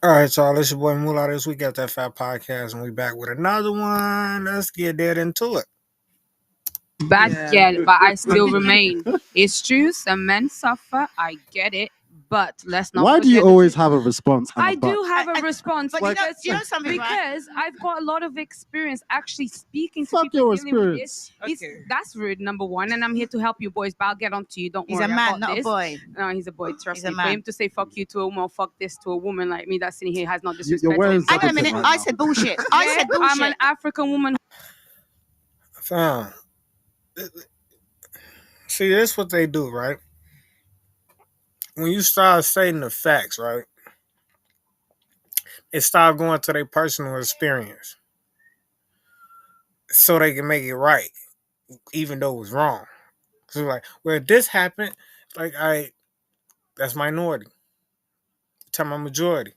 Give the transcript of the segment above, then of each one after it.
All right, y'all. It's your boy Moolah. This week at that Fat Podcast, and we back with another one. Let's get dead into it. Bad Yeah. girl, but I still remain. It's true, some men suffer. I get it, but let's not. Why do you always have a response? I do have a response, but because, you know something, right? because I've got a lot of experience actually speaking to Fuck people your dealing with this. experience. Okay. That's rude, number one, and I'm here to help you boys. But I'll get on to you. Don't He's worry. a I man, got not this. a boy. No, he's a boy. Trust He's a me. For man. him to say "fuck you" to a woman, or "fuck this" to a woman like me that's sitting here has not You're disrespected wearing him. Hang on a minute. Right I now. said bullshit. I said bullshit. I'm an African woman. Fam. See, this what they do, right? When you start stating the facts, right? It start going to their personal experience, so they can make it right, even though it was wrong. So like, well, this happened. Like, that's minority. Tell my majority.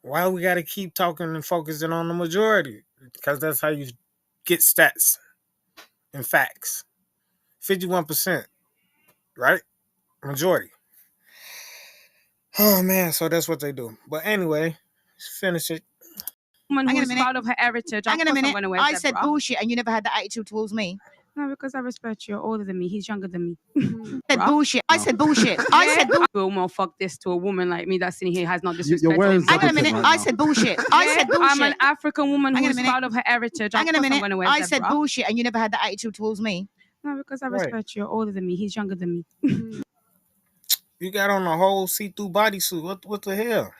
Why we got to keep talking and focusing on the majority? Because that's how you get stats and facts. 51%, right? Majority. Oh man, so that's what they do. But anyway, let's finish it. Woman Hang on a who's minute. proud of her heritage. Hang Of on a course I'm minute. gonna wear I said zebra. bullshit, and you never had that attitude towards me. No, because I respect you. You're older than me. He's younger than me. I said bullshit. I said bullshit. I said bullshit. Will more fuck this to a woman like me that's sitting here has not You're disrespected wearing him. Hang on a Zebra minute. right I now. said bullshit. I said bullshit. I'm an African woman Hang on a who's minute. proud of her heritage. Hang Of on a course I'm minute. gonna wear I zebra. said bullshit, and you never had that attitude towards me. No, because I Right. respect you. You're older than me. He's younger than me. You got on a whole see-through bodysuit. What the hell?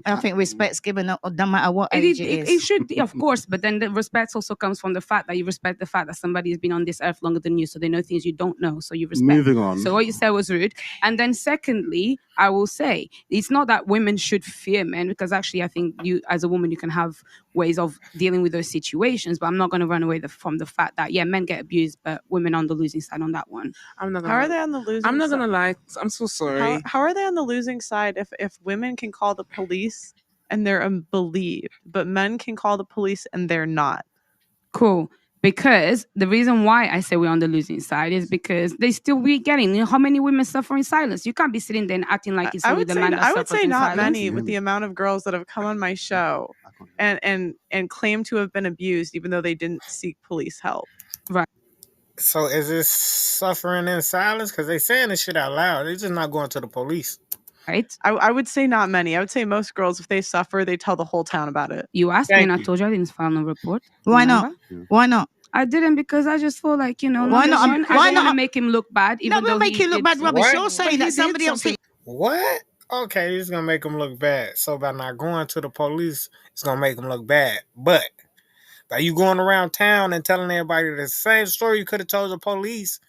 I think respect's given no matter what It, age it, it it is. should be, of course, but then the respect also comes from the fact that you respect the fact that somebody has been on this earth longer than you, so they know things you don't know, so you respect. Moving on. So what you said was rude. And then secondly, I will say, it's not that women should fear men, because actually I think you, as a woman, you can have ways of dealing with those situations, but I'm not going to run away from the fact that, yeah, men get abused, but women are on the losing side on that one. I'm not How gonna are they on the losing I'm not side? gonna lie. I'm so sorry. How are they on the losing side if women can call the police and they're believed, but men can call the police and they're not? Cool. Because the reason why I say we're on the losing side is because they still be getting, you know, how many women suffer in silence. You can't be sitting there and acting like it's I only would the say man that I would suffers say in not silence. many, with the amount of girls that have come on my show and claim to have been abused even though they didn't seek police help. So is this suffering in silence? Because they saying this shit out loud. They're just not going to the police. Right? I would say not many. I would say most girls, if they suffer, they tell the whole town about it. You asked me Thank and I you. told you I didn't file no report. Why Remember? not? Why not? I didn't, because I just feel like, you know, Why number not? one, Why I don't want not? to make him look bad. No, Even we'll though make he you look did bad, rubbish. What? You're saying he that did somebody else. something. What? Okay, it's gonna make them look bad. So by not going to the police, it's gonna make them look bad. But by you going around town and telling everybody the same story you could have told the police,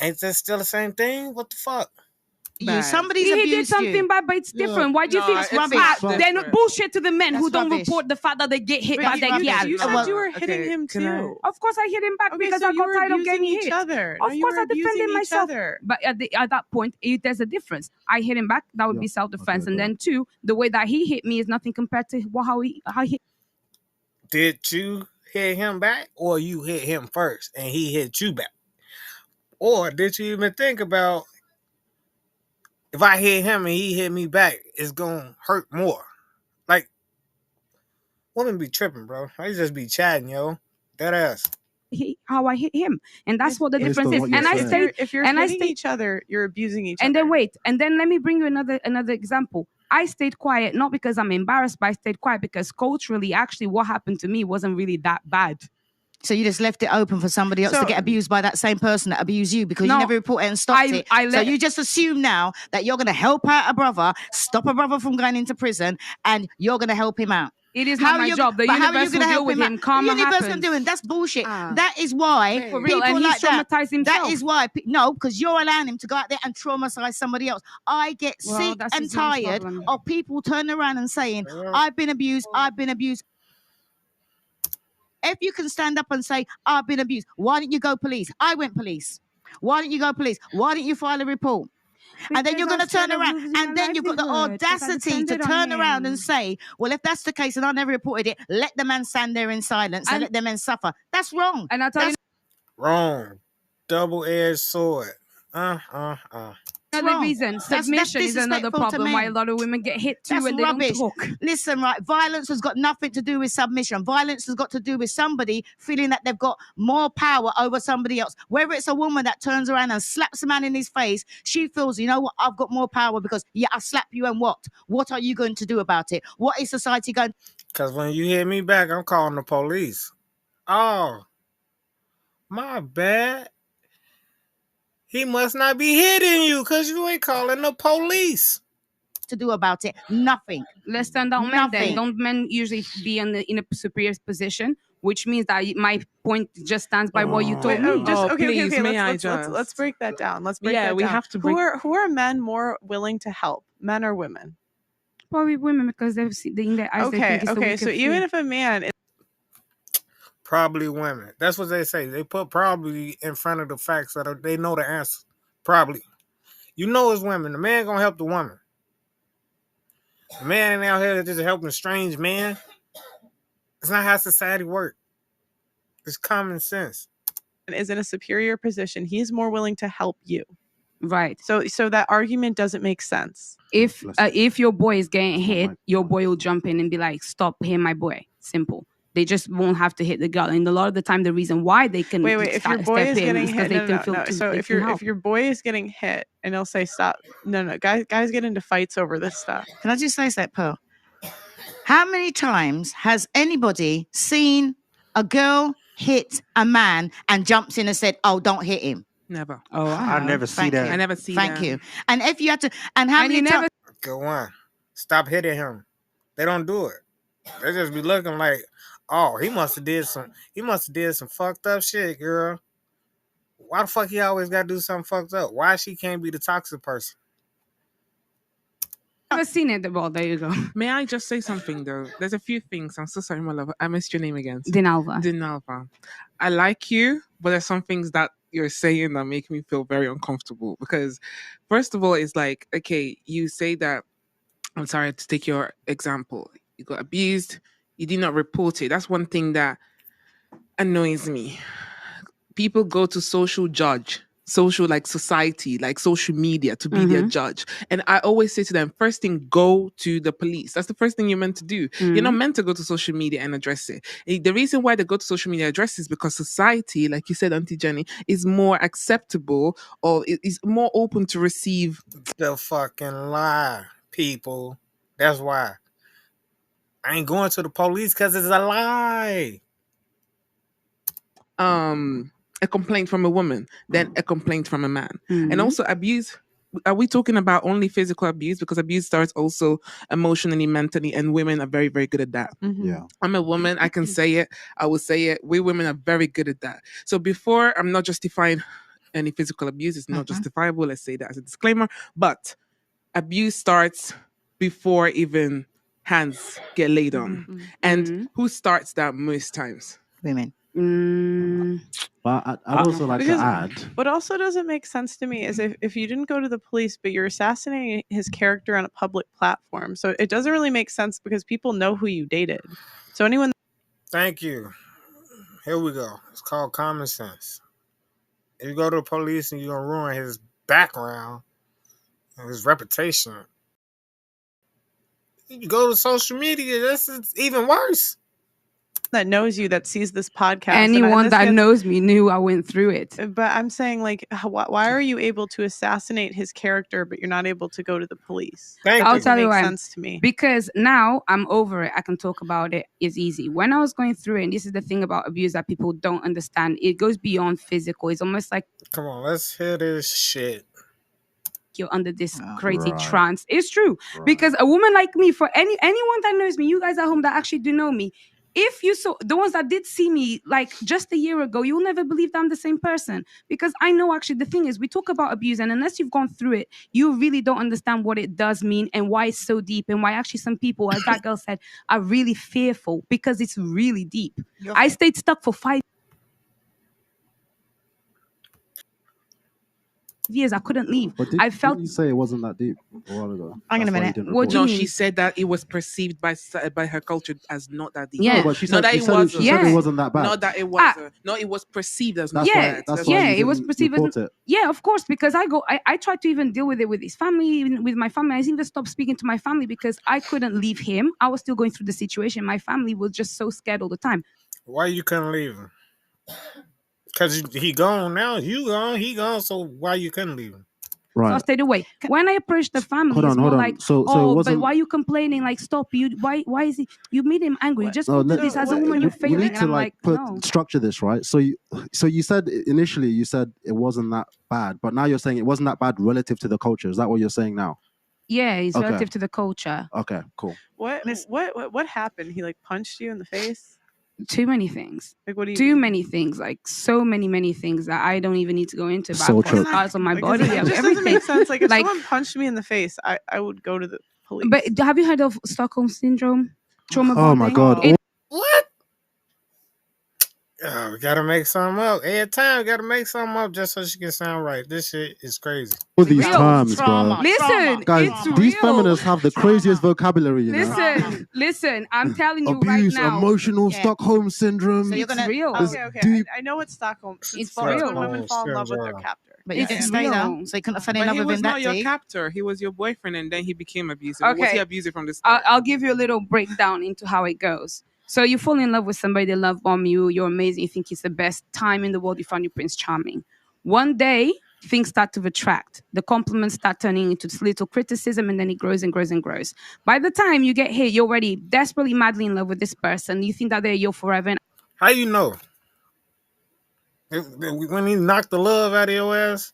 ain't that still the same thing? What the fuck? You, somebody's he did abused something you. bad, but it's Yeah. different. Why do you No, think it's rubbish? not They're not different. bullshit to the men who That's don't rubbish. report the fact that they get hit But by you their rubbish. gal? You said Well, you were okay, hitting him can I- too. Of course, I hit him back Okay, because so I you got were tired of abusing getting each hit. other. Of No, you course, were I defended abusing each myself. other. But at that point, there's a difference. I hit him back. That would Yeah, be self-defense. okay, And go then two, the way that he hit me is nothing compared to how he Did you hit him back, or you hit him first and he hit you back? Or did you even think about, if I hit him and he hit me back, it's gonna hurt more? Like, women be tripping, bro. I just be chatting, yo. That ass. how I hit him, and that's what the Based difference on is. what you're And I saying. stayed. If you're and I hitting stayed- each other, you're abusing each And other. then wait, and then let me bring you another example. I stayed quiet not because I'm embarrassed, but I stayed quiet because culturally, actually, what happened to me wasn't really that bad. So you just left it open for somebody else to So- get abused by that same person that abused you because No, you never reported and stopped it. I So let- you just assume now that you're going to help out a brother, stop a brother from going into prison, and you're going to help him out. It is not my job. The but how are you universe will gonna deal help with him. out? Karma The universe happens. can do it. That's bullshit. Ah. That is why For real, people and he's like that. traumatized himself. That is why. No, because you're allowing him to go out there and traumatize somebody else. I get Well, sick that's and his man's tired problem. of people turning around and saying, I've been abused, I've been abused. If you can stand up and say, I've been abused, why didn't you go police? I went police. Why didn't you go police? Why didn't you file a report? And then you're going to turn around, and then you've got the audacity to turn around and say, well, if that's the case and I never reported it, let the man stand there in silence and let the man suffer. That's wrong. And I tell you, Wrong. Double-edged sword. Another wrong. reason, That's submission is another disrespectful to problem why a men. lot of women get hit too That's and they rubbish. don't talk. Listen, right? Violence has got nothing to do with submission. Violence has got to do with somebody feeling that they've got more power over somebody else. Whether it's a woman that turns around and slaps a man in his face, she feels, you know what? I've got more power because, yeah, I slap you, and what? What are you going to do about it? What is society going? Because when you hit me back, I'm calling the police. Oh, my bad. He must not be hitting you because you ain't calling the police. to do about it? Nothing. Let's turn down men then. Nothing. Don't men usually be in a superior position? Which means that my point just stands by what you told Wait, me. okay. May I Let's break that down. Let's break Yeah, that we down. have to break. Who are men more willing to help, men or women? Probably women because they've seen in their eyes. They Okay, think it's the okay. weaker So even fear. if a man is Probably women. That's what they say. They put probably in front of the facts that they know the answer. Probably. You know it's women. The man gonna help the woman. The man ain't out here just helping strange men. It's not how society works. It's common sense. in a superior position, he's more willing to help you. Right. So that argument doesn't make sense. If your boy is getting hit, your boy will jump in and be like, "Stop hitting my boy." Simple. They just won't have to hit the girl. And a lot of the time, the reason why they can Wait. If your boy is getting hit, no. So if your boy is getting hit, and they'll say stop. No. Guys get into fights over this stuff. Can I just say that, Pearl? How many times has anybody seen a girl hit a man and jumps in and said, "Oh, don't hit him"? Never. Oh, I never see Thank that. you. I never see Thank that. you. And if you had to, and how And many you never times? Good one. Stop hitting him. They don't do it. They just be looking like, oh, he must have did some fucked up shit, girl. Why the fuck he always gotta do something fucked up? Why she can't be the toxic person? never seen it. Well, there you go. May I just say something though? There's a few things. I'm so sorry, my love. I missed your name again. Dinalva. Dinalva. I like you, but there's some things that you're saying that make me feel very uncomfortable. Because first of all, it's like, okay, you say that, I'm sorry to take your example. You got abused, you did not report it. That's one thing that annoys me. People go to social society, like social media to be their judge. And I always say to them, first thing, go to the police. That's the first thing you're meant to do. You're not meant to go to social media and address it. The reason why they go to social media address is because society, like you said, Auntie Jenny, is more acceptable or is more open to receive. The fucking lie, people. That's why. I ain't going to the police because it's a lie. A complaint from a woman than a complaint from a man. And also abuse. Are we talking about only physical abuse? Because abuse starts also emotionally, mentally, and women are very, very good at that. Yeah. I'm a woman. I can say it. I will say it. We women are very good at that. So before, I'm not justifying any physical abuse. It's not justifiable. Let's say that as a disclaimer. But abuse starts before even hands get laid on. And who starts that most times? Women. But I'd also like to Because add. what also doesn't make sense to me is if you didn't go to the police, but you're assassinating his character on a public platform. So it doesn't really make sense because people know who you dated. So anyone. Thank you. Here we go. It's called common sense. If you go to the police and you're going to ruin his background and his reputation, you go to social media, it's even worse. that knows you, that sees this podcast, Anyone that knows me knew I went through it. But I'm saying, like, why are you able to assassinate his character, but you're not able to go to the police? I'll tell you why. Sense to me. Because now I'm over it. I can talk about it. It's easy. When I was going through it, and this is the thing about abuse that people don't understand, it goes beyond physical. It's almost like, come on, let's hear this shit. You're under this crazy trance. It's true. Because a woman like me, for anyone that knows me, you guys at home that actually do know me, if you saw the ones that did see me like just a year ago, you'll never believe that I'm the same person. Because I know actually the thing is, we talk about abuse, and unless you've gone through it, you really don't understand what it does mean and why it's so deep, and why actually some people, as that girl said, are really fearful because it's really deep. I stayed stuck for 5. years. I couldn't leave. But I felt. didn't you say it wasn't that deep a while ago? Hang on a That's why you minute. didn't What do you report No, mean? she said that it was perceived by her culture as not that deep. Yeah. it. No, but she Not said, that you it said, wasn't. she said Yeah. it wasn't that bad. Not that it wasn't. No, it was perceived as not That's Yeah. that. That's why Yeah, you it was didn't perceived as. report it. Yeah, of course, because I tried to even deal with it with his family, even with my family. I even stopped speaking to my family because I couldn't leave him. I was still going through the situation. My family was just so scared all the time. Why you couldn't leave him? Because he gone now. You gone. He gone. So why you couldn't leave him? So I Right. stayed away. When I approached the family, Hold it's on, more hold on. like, So it oh, but wasn't. why are you complaining? Like, stop. Why is he? You made him angry. You just No, go through this as a woman. You're we failing. need And to I'm like like, put no. structure this, right? So you said initially you said it wasn't that bad, but now you're saying it wasn't that bad relative to the culture. Is that what you're saying now? Yeah, it's Okay. relative to the culture. Okay, cool. What happened? He like punched you in the face? Too many things. Like what do you Too mean? many things. Like so many things that I don't even need to go into. But Soul I've got choke. scars on my Because body. it Yeah, just doesn't everything. make sense. Like if Like- someone punched me in the face, I would go to the police. But have you heard of Stockholm syndrome? Trauma Oh my bonding? god. What? Oh, we gotta make something up. Every time we gotta make something up just so she can sound right. This shit is crazy. All these real terms, trauma. bro. Listen, Guys, it's these real. feminists have the craziest vocabulary, you know? Listen, I'm telling you right Abuse, now. emotional Yeah. Stockholm syndrome. So you're It's gonna real. There's Okay. deep- I know it's Stockholm. It's When real. women fall in love with their Skills are- captor. But you It's didn't stay real. there, so you couldn't have fell in But love he with was him not that your deep. captor. He was your boyfriend, and then he became abusive. Or was Okay. he abusive from the start? I'll give you a little breakdown into how it goes. So you fall in love with somebody, they love bomb you, you're amazing, you think it's the best time in the world, you found your Prince Charming. One day, things start to retract. The compliments start turning into this little criticism, and then it grows and grows and grows. By the time you get hit, you're already desperately, madly in love with this person. You think that they're your forever. And How you know? When he knocked the love out of your ass?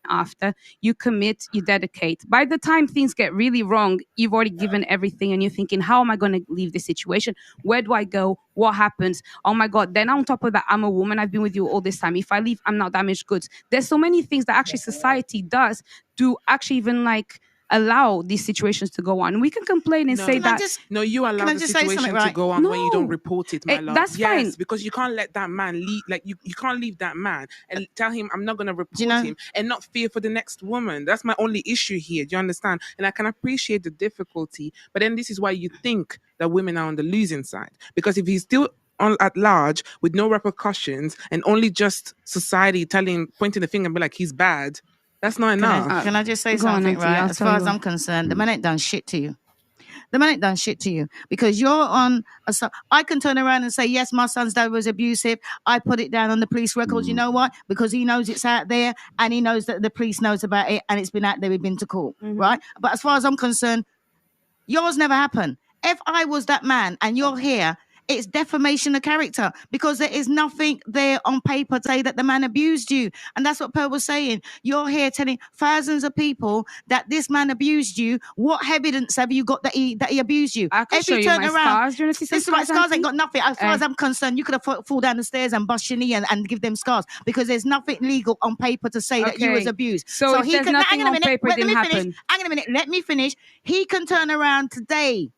after you commit, you dedicate. By the time things get really wrong, you've already given everything and you're thinking, how am I going to leave this situation? Where do I go? What happens? Oh my God. Then on top of that, I'm a woman. I've been with you all this time. If I leave, I'm not damaged goods. There's so many things that actually society does to actually even like allow these situations to go on. We can complain and No. say Can that. No, you allow I the just say situation something, to right? go on when you don't No. report it, my love. That's yes, fine. because you can't let that man leave. Like you can't leave that man and tell him I'm not going to report know- him and not fear for the next woman. That's my only issue here. Do you understand? And I can appreciate the difficulty, but then this is why you think that women are on the losing side, because if he's still on at large with no repercussions and only just society pointing the finger and be like he's bad, that's not enough. Can I just say Go on, something, Auntie, right? I'll As tell far you as what. I'm concerned, the man ain't done shit to you. The man ain't done shit to you because you're on I can turn around and say, yes, my son's dad was abusive. I put it down on the police records. You know what? Because he knows it's out there and he knows that the police knows about it and it's been out there. We've been to court, right? But as far as I'm concerned, yours never happened. If I was that man and you're here, it's defamation of character because there is nothing there on paper to say that the man abused you. And that's what Pearl was saying. You're here telling thousands of people that this man abused you. What evidence have you got that he abused you? I can If show he you turned my around, scars. Do you want to see some this is like scars, scars ain't Auntie? got nothing. As far as I'm concerned, you could have fall down the stairs and bust your knee and give them scars because there's nothing legal on paper to say that you was Okay. abused. So if he there's can. nothing Hang on a on minute. paper, it Wait, let didn't me finish. happen. Hang on a minute. Let me finish. He can turn around today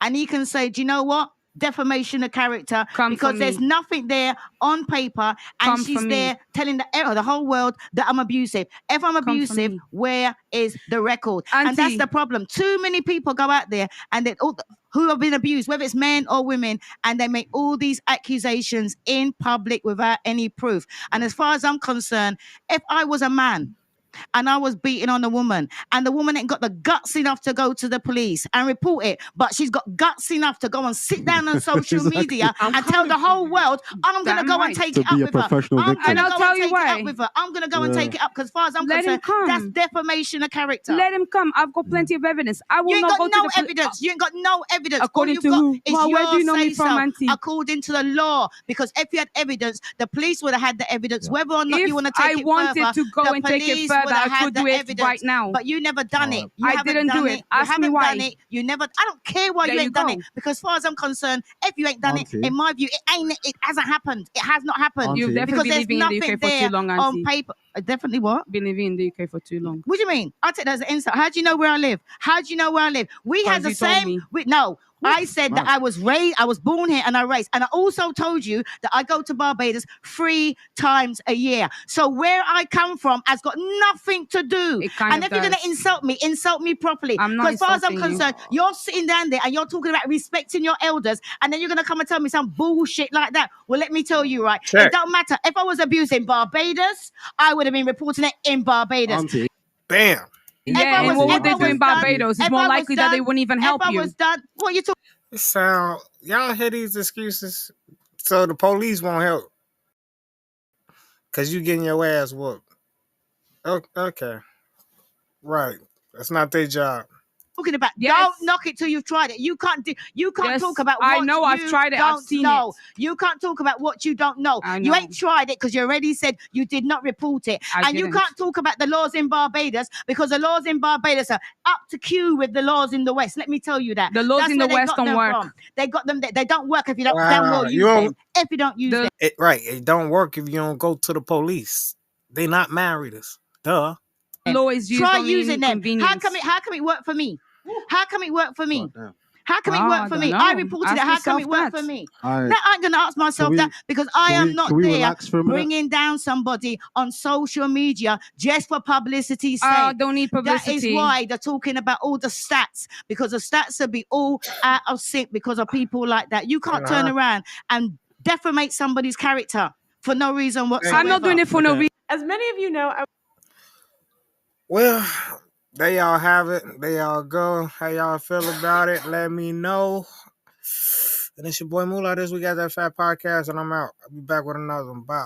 and he can say, do you know what? Defamation of character Come because for there's me. nothing there on paper and Come she's for me. there telling the whole world that I'm abusive. If I'm for abusive, me. where is the record? And that's Auntie. the problem. Too many people go out there and they who have been abused, whether it's men or women, and they make all these accusations in public without any proof. And as far as I'm concerned, if I was a man and I was beating on a woman and the woman ain't got the guts enough to go to the police and report it, but she's got guts enough to go and sit down on social Exactly. media I'm and tell the coming whole for you. world, I'm going to Damn go and right. take To it up be a with her. professional I'm victim. going to And I'll go tell and you take it why. up with her. I'm going to go and Yeah. take it up because as far as I'm Let him concerned, that's come. defamation of character. Let him come. I've got plenty of evidence. I will You ain't not got go no to the evidence. You ain't got no evidence. According All to you've got who? is Well, where do you your know me from, say-so, Auntie? according to the law. Because if you had evidence, the police would have had the evidence. Yeah. Whether or not If you want to take I it wanted further, to go the and take it police further, would have I had could the do it evidence. right now. But you never done it. You I haven't didn't done do it. You Ask me haven't why. done it. You never. I don't care why There you you ain't done go. it. Because as far as I'm concerned, if you ain't done Auntie. it, in my view, it ain't. It hasn't happened. It has not happened. You've Auntie. definitely Because been there's living in the nothing UK for there too long, on Auntie. paper. Definitely what? Been living in the UK for too long. What do you mean? I take that as an insult. How do you know where I live? How do you know where I live? We had Because the you told same. me. No, I said that Mad. I was raised, I was born here and I raised. And I also told you that I go to Barbados 3 times a year. So where I come from has got nothing to do. It kind And of if you're going does. to insult me properly. I'm not Because as far as I'm insulting you. concerned, you're sitting down there and you're talking about respecting your elders. And then you're going to come and tell me some bullshit like that. Well, let me tell you, right? Check. It don't matter. If I was abused in Barbados, I would have been reporting it in Barbados. Auntie, Bam. Yeah, and what would they do in Barbados? It's more likely that they wouldn't even help If I you. was done, what you talking? It sound, y'all hear these excuses? So the police won't help. Because you getting your ass whooped. Okay. Right. That's not their job. Talking about? Yes. Don't knock it till you've tried it. You can't Yes, talk about what I know, I've you tried it, I've don't seen know. it. You can't talk about what you don't know. I You know. ain't tried it because you already said you did not report it. I And you didn't. can't talk about the laws in Barbados because the laws in Barbados are up to queue with the laws in the West. Let me tell you that. The laws That's in the where they West got don't them work. from. They got them. They don't work if you don't Wow, damn well you use don't- them. If you don't use The- them. Right. It don't work if you don't go to the police. They not married us. Duh. Law is used Try only in using them. inconvenience. How come it work for me? How come it work for me? goddamn. How come it Oh, work I for don't me? know. I reported Ask it. How come yourself it work that. for me? All right. Now I'm going to ask myself we- that because I can am we- not can we there relax for a minute? bringing down somebody on social media just for publicity's Oh, sake. don't need That publicity. is why they're talking about all the stats, because the stats will be all out of sync because of people like that. You can't turn around and defamate somebody's character for no reason whatsoever. I'm not doing it for no Okay. reason. As many of you know, Well, there y'all have it. There y'all go. How y'all feel about it? Let me know. And it's your boy Moolah. This we got that fat podcast, and I'm out. I'll be back with another one. Bye.